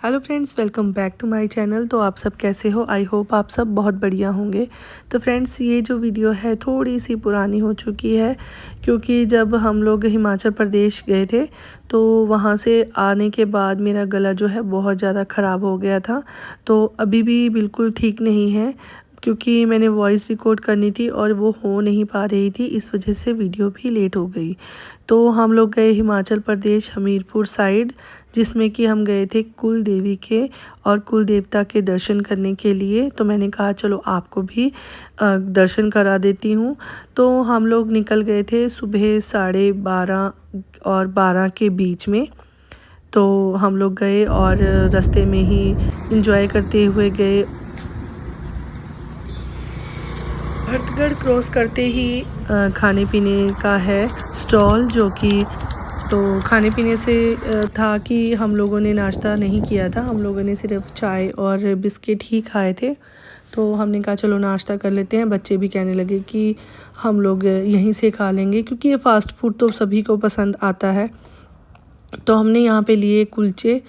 Hello friends, welcome back to my channel. तो आप सब कैसे हो? आई होप आप सब बहुत बढ़िया होंगे। तो फ्रेंड्स, ये जो वीडियो है थोड़ी सी पुरानी हो चुकी है, क्योंकि जब हम लोग हिमाचल प्रदेश गए थे तो वहाँ से आने के बाद मेरा गला जो है बहुत ज़्यादा ख़राब हो गया था। तो अभी भी बिल्कुल ठीक नहीं है, क्योंकि मैंने वॉइस रिकॉर्ड करनी थी और वो हो नहीं पा रही थी, इस वजह से वीडियो भी लेट हो गई। तो हम लोग गए हिमाचल प्रदेश हमीरपुर साइड, जिसमें कि हम गए थे कुल देवी के और कुल देवता के दर्शन करने के लिए। तो मैंने कहा चलो आपको भी दर्शन करा देती हूँ। तो हम लोग निकल गए थे सुबह 12:30 और 12 के बीच में। तो हम लोग गए और रास्ते में ही इंजॉय करते हुए गए। भरतगढ़ क्रॉस करते ही खाने पीने का है स्टॉल, जो कि तो खाने पीने से था कि हम लोगों ने नाश्ता नहीं किया था, हम लोगों ने सिर्फ चाय और बिस्किट ही खाए थे। तो हमने कहा चलो नाश्ता कर लेते हैं। बच्चे भी कहने लगे कि हम लोग यहीं से खा लेंगे, क्योंकि ये फ़ास्ट फूड तो सभी को पसंद आता है। तो हमने यहाँ पे लिए कुलचे।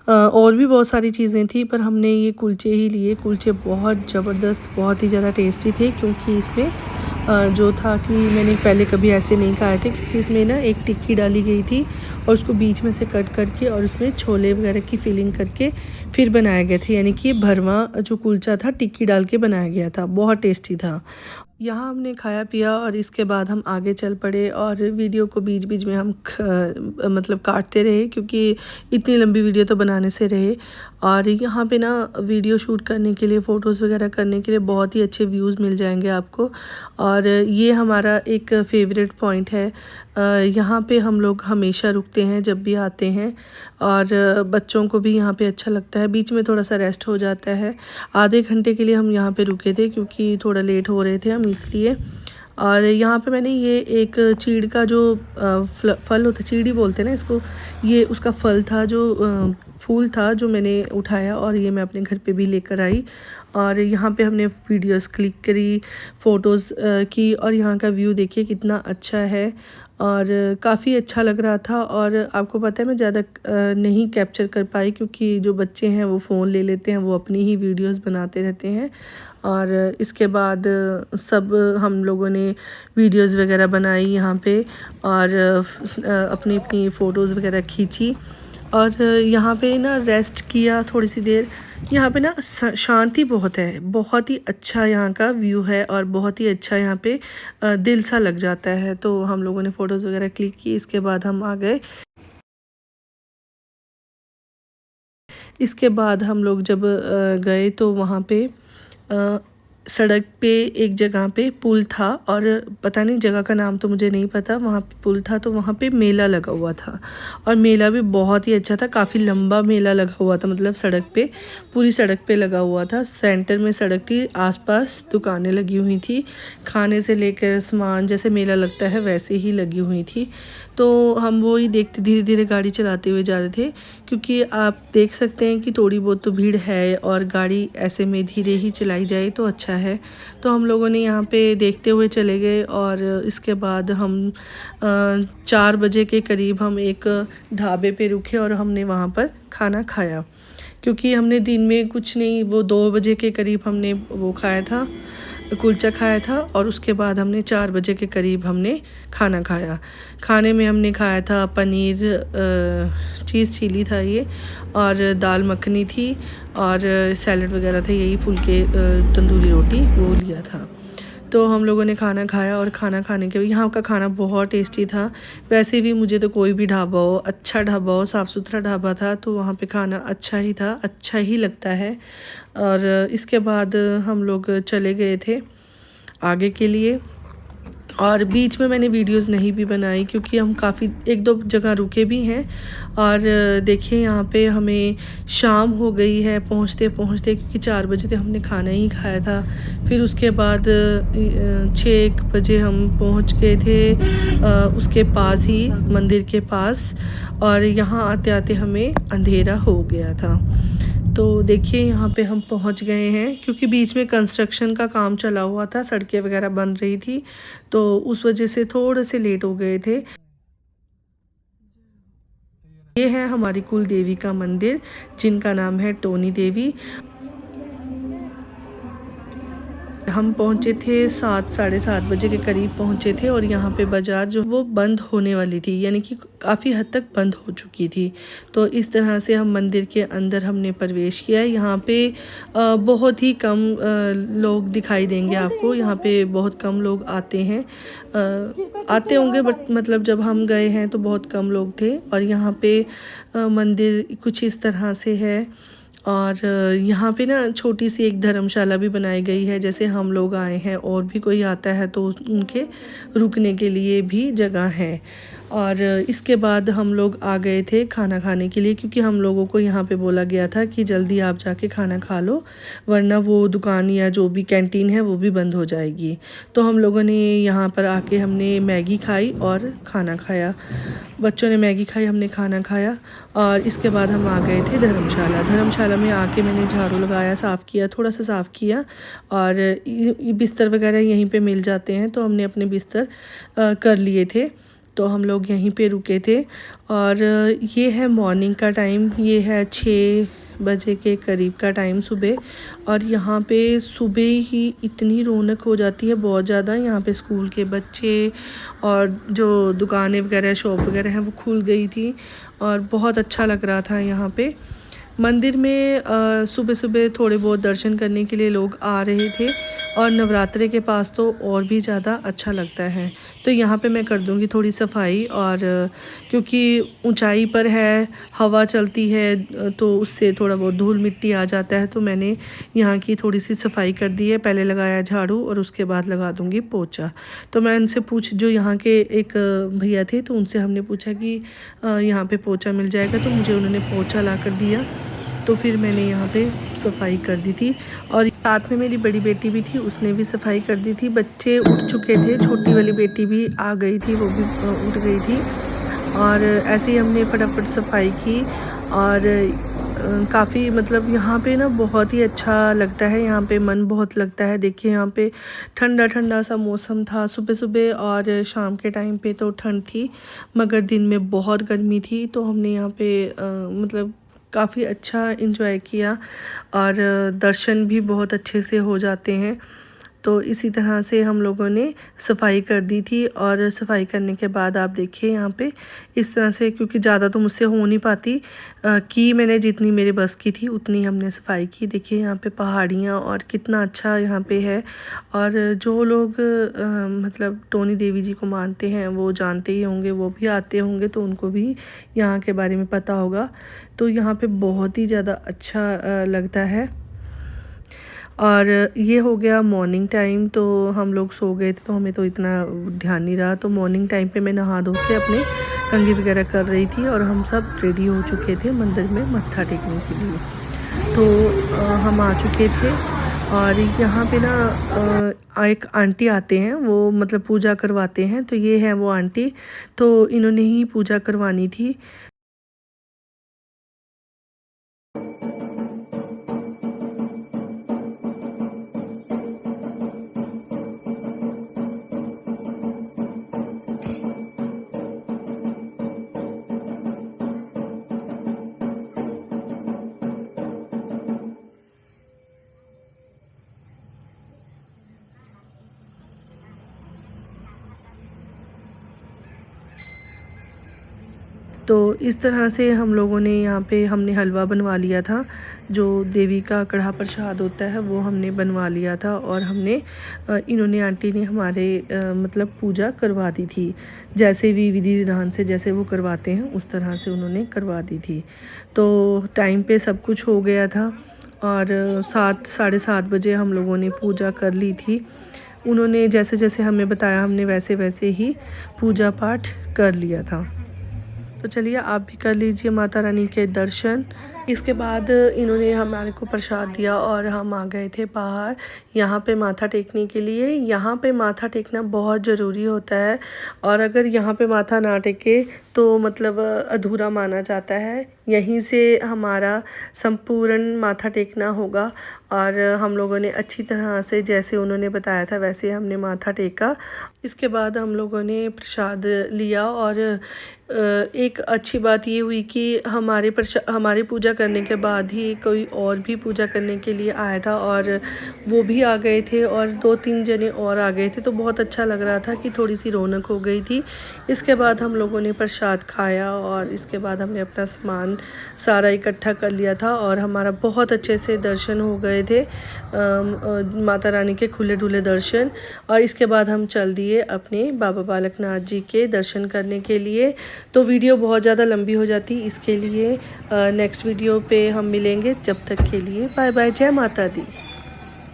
और भी बहुत सारी चीज़ें थी, पर हमने ये कुलचे ही लिए। कुलचे बहुत ज़बरदस्त, बहुत ही ज़्यादा टेस्टी थे, क्योंकि इसमें जो था कि मैंने पहले कभी ऐसे नहीं खाए थे, क्योंकि इसमें ना एक टिक्की डाली गई थी और उसको बीच में से कट करके और उसमें छोले वगैरह की फिलिंग करके फिर बनाया गया था। यानी कि भरवा जो कुलचा था टिक्की डाल के बनाया गया था, बहुत टेस्टी था। यहाँ हमने खाया पिया और इसके बाद हम आगे चल पड़े, और वीडियो को बीच बीच में हम मतलब काटते रहे, क्योंकि इतनी लंबी वीडियो तो बनाने से रहे। और यहाँ पे ना वीडियो शूट करने के लिए, फ़ोटोज़ वगैरह करने के लिए बहुत ही अच्छे व्यूज़ मिल जाएंगे आपको। और ये हमारा एक फेवरेट पॉइंट है। यहाँ पे हम लोग हमेशा रुकते हैं जब भी आते हैं, और बच्चों को भी यहाँ पे अच्छा लगता है। बीच में थोड़ा सा रेस्ट हो जाता है। आधे घंटे के लिए हम यहाँ पे रुके थे, क्योंकि थोड़ा लेट हो रहे थे हम, इसलिए। और यहाँ पे मैंने ये एक चीड़ का जो फल होता है, चीड़ी बोलते हैं ना इसको, ये उसका फल था, जो फूल था, जो मैंने उठाया और ये मैं अपने घर पे भी लेकर आई। और यहाँ पे हमने वीडियोस क्लिक करी, फ़ोटोज़ की, और यहाँ का व्यू देखिए कितना अच्छा है और काफ़ी अच्छा लग रहा था। और आपको पता है मैं ज़्यादा नहीं कैप्चर कर पाई, क्योंकि जो बच्चे हैं वो फ़ोन ले लेते हैं, वो अपनी ही वीडियोस बनाते रहते हैं। और इसके बाद सब हम लोगों ने वीडियोस वगैरह बनाई यहाँ पे, और अपनी अपनी फ़ोटोज़ वगैरह खींची। और यहाँ पे ना रेस्ट किया थोड़ी सी देर। यहाँ पे ना शांति बहुत है, बहुत ही अच्छा यहाँ का व्यू है, और बहुत ही अच्छा यहाँ पे दिल सा लग जाता है। तो हम लोगों ने फ़ोटोज़ वगैरह क्लिक की, इसके बाद हम आ गए। इसके बाद हम लोग जब गए तो वहाँ पे अ, सड़क पे एक जगह पे पुल था, और पता नहीं जगह का नाम तो मुझे नहीं पता। वहाँ पे पुल था, तो वहाँ पे मेला लगा हुआ था, और मेला भी बहुत ही अच्छा था। काफ़ी लंबा मेला लगा हुआ था, मतलब सड़क पे, पूरी सड़क पे लगा हुआ था। सेंटर में सड़क थी, आसपास दुकानें लगी हुई थी, खाने से लेकर सामान जैसे मेला लगता है वैसे ही लगी हुई थी। तो हम वो ही देखते धीरे धीरे गाड़ी चलाते हुए जा रहे थे, क्योंकि आप देख सकते हैं कि थोड़ी बहुत तो भीड़ है, और गाड़ी ऐसे में धीरे ही चलाई जाए तो अच्छा है। तो हम लोगों ने यहाँ पे देखते हुए चले गए, और इसके बाद हम 4 बजे के करीब हम एक ढाबे पे रुके और हमने वहाँ पर खाना खाया, क्योंकि हमने दिन में कुछ नहीं, वो 2 बजे के करीब हमने वो खाया था, कुलचा खाया था, और उसके बाद हमने 4 बजे के करीब हमने खाना खाया। खाने में हमने खाया था पनीर चीज़ चिली था ये, और दाल मखनी थी, और सैलड वगैरह था, यही फुलके तंदूरी रोटी वो लिया था। तो हम लोगों ने खाना खाया, और खाना खाने के यहाँ का खाना बहुत टेस्टी था। वैसे भी मुझे तो कोई भी ढाबा हो, अच्छा ढाबा हो, साफ़ सुथरा ढाबा था, तो वहाँ पे खाना अच्छा ही था, अच्छा ही लगता है। और इसके बाद हम लोग चले गए थे आगे के लिए, और बीच में मैंने वीडियोस नहीं भी बनाई, क्योंकि हम काफ़ी एक दो जगह रुके भी हैं। और देखिए यहाँ पे हमें शाम हो गई है पहुँचते पहुँचते, क्योंकि 4 बजे तो हमने खाना ही खाया था। फिर उसके बाद 6 बजे हम पहुँच गए थे उसके पास ही, मंदिर के पास, और यहाँ आते आते हमें अंधेरा हो गया था। तो देखिए यहाँ पे हम पहुँच गए हैं, क्योंकि बीच में कंस्ट्रक्शन का काम चला हुआ था, सड़कें वगैरह बन रही थी, तो उस वजह से थोड़े से लेट हो गए थे। ये है हमारी कुल देवी का मंदिर, जिनका नाम है टोनी देवी। हम पहुँचे थे 7 साढ़े 7 बजे के करीब पहुँचे थे और यहाँ पे बाज़ार जो वो बंद होने वाली थी, यानी कि काफ़ी हद तक बंद हो चुकी थी। तो इस तरह से हम मंदिर के अंदर हमने प्रवेश किया। यहाँ पे बहुत ही कम लोग दिखाई देंगे आपको, यहाँ पे बहुत कम लोग आते हैं। आते होंगे बट मतलब जब हम गए हैं तो बहुत कम लोग थे। और यहाँ पे मंदिर कुछ इस तरह से है। और यहाँ पे ना छोटी सी एक धर्मशाला भी बनाई गई है, जैसे हम लोग आए हैं और भी कोई आता है तो उनके रुकने के लिए भी जगह है। और इसके बाद हम लोग आ गए थे खाना खाने के लिए, क्योंकि हम लोगों को यहाँ पे बोला गया था कि जल्दी आप जाके खाना खा लो, वरना वो दुकान या जो भी कैंटीन है वो भी बंद हो जाएगी। तो हम लोगों ने यहाँ पर आके हमने मैगी खाई और खाना खाया। बच्चों ने मैगी खाई, हमने खाना खाया। और इसके बाद हम आ गए थे धर्मशाला में आके मैंने झाड़ू लगाया, साफ़ किया, थोड़ा सा साफ़ किया। और बिस्तर वगैरह यहीं पे मिल जाते हैं, तो हमने अपने बिस्तर कर लिए थे। तो हम लोग यहीं पे रुके थे। और ये है मॉर्निंग का टाइम, ये है 6 बजे के करीब का टाइम सुबह। और यहाँ पे सुबह ही इतनी रौनक हो जाती है, बहुत ज़्यादा। यहाँ पे स्कूल के बच्चे और जो दुकानें वगैरह शॉप वगैरह हैं वो खुल गई थी और बहुत अच्छा लग रहा था यहाँ पे। मंदिर में सुबह सुबह थोड़े बहुत दर्शन करने के लिए लोग आ रहे थे। और नवरात्रे के पास तो और भी ज़्यादा अच्छा लगता है। तो यहाँ पे मैं कर दूँगी थोड़ी सफाई। और क्योंकि ऊंचाई पर है, हवा चलती है, तो उससे थोड़ा बहुत धूल मिट्टी आ जाता है, तो मैंने यहाँ की थोड़ी सी सफाई कर दी है। पहले लगाया झाड़ू और उसके बाद लगा दूँगी पोछा। तो मैं उनसे जो यहाँ के एक भैया थे, तो उनसे हमने पूछा कि यहाँ पे पोछा मिल जाएगा, तो मुझे उन्होंने पोछा ला कर दिया। तो फिर मैंने यहाँ पे सफाई कर दी थी। और साथ में मेरी बड़ी बेटी भी थी, उसने भी सफाई कर दी थी। बच्चे उठ चुके थे, छोटी वाली बेटी भी आ गई थी, वो भी उठ गई थी। और ऐसे ही हमने फटाफट सफाई की। और काफ़ी मतलब यहाँ पे ना बहुत ही अच्छा लगता है, यहाँ पे मन बहुत लगता है। देखिए यहाँ पे ठंडा ठंडा सा मौसम था सुबह सुबह, और शाम के टाइम पे तो ठंड थी, मगर दिन में बहुत गर्मी थी। तो हमने यहाँ पे मतलब काफ़ी अच्छा एंजॉय किया। और दर्शन भी बहुत अच्छे से हो जाते हैं। तो इसी तरह से हम लोगों ने सफाई कर दी थी। और सफाई करने के बाद आप देखिए यहाँ पे इस तरह से, क्योंकि ज़्यादा तो मुझसे हो नहीं पाती, कि मैंने जितनी मेरे बस की थी उतनी हमने सफाई की। देखिए यहाँ पे पहाड़ियाँ और कितना अच्छा यहाँ पे है। और जो लोग मतलब टोनी देवी जी को मानते हैं वो जानते ही होंगे, वो भी आते होंगे, तो उनको भी यहाँ के बारे में पता होगा। तो यहाँ पे बहुत ही ज़्यादा अच्छा लगता है। और ये हो गया मॉर्निंग टाइम। तो हम लोग सो गए थे, तो हमें तो इतना ध्यान नहीं रहा। तो मॉर्निंग टाइम पे मैं नहा धो के अपने कंघी वगैरह कर रही थी, और हम सब रेडी हो चुके थे मंदिर में मत्था टेकने के लिए। तो हम आ चुके थे। और यहाँ पे ना एक आंटी आते हैं, वो मतलब पूजा करवाते हैं। तो ये है वो आंटी, तो इन्होंने ही पूजा करवानी थी। तो इस तरह से हम लोगों ने यहाँ पे हमने हलवा बनवा लिया था, जो देवी का कढ़ा प्रसाद होता है वो हमने बनवा लिया था। और हमने इन्होंने आंटी ने हमारे मतलब पूजा करवा दी थी, जैसे भी विधि विधान से जैसे वो करवाते हैं उस तरह से उन्होंने करवा दी थी। तो टाइम पे सब कुछ हो गया था। और 7 साढ़े 7 बजे हम लोगों ने पूजा कर ली थी। उन्होंने जैसे जैसे हमें बताया, हमने वैसे वैसे ही पूजा पाठ कर लिया था। तो चलिए आप भी कर लीजिए माता रानी के दर्शन। इसके बाद इन्होंने हमारे को प्रसाद दिया और हम आ गए थे बाहर यहाँ पे माथा टेकने के लिए। यहाँ पे माथा टेकना बहुत ज़रूरी होता है, और अगर यहाँ पे माथा ना टेके तो मतलब अधूरा माना जाता है। यहीं से हमारा संपूर्ण माथा टेकना होगा। और हम लोगों ने अच्छी तरह से जैसे उन्होंने बताया था वैसे हमने माथा टेका। इसके बाद हम लोगों ने प्रसाद लिया और एक अच्छी बात ये हुई कि हमारी पूजा करने के बाद ही कोई और भी पूजा करने के लिए आया था और वो भी आ गए थे और 2-3 जने और आ गए थे, तो बहुत अच्छा लग रहा था कि थोड़ी सी रौनक हो गई थी। इसके बाद हम लोगों ने प्रसाद खाया और इसके बाद हमने अपना सामान सारा इकट्ठा कर लिया था और हमारा बहुत अच्छे से दर्शन हो गए थे, माता रानी के खुले डुले दर्शन। और इसके बाद हम चल दिए अपने बाबा बालकनाथ जी के दर्शन करने के लिए। तो वीडियो बहुत ज़्यादा लंबी हो जाती, इसके लिए नेक्स्ट वीडियो पे हम मिलेंगे। जब तक के लिए बाय बाय, जय माता दी।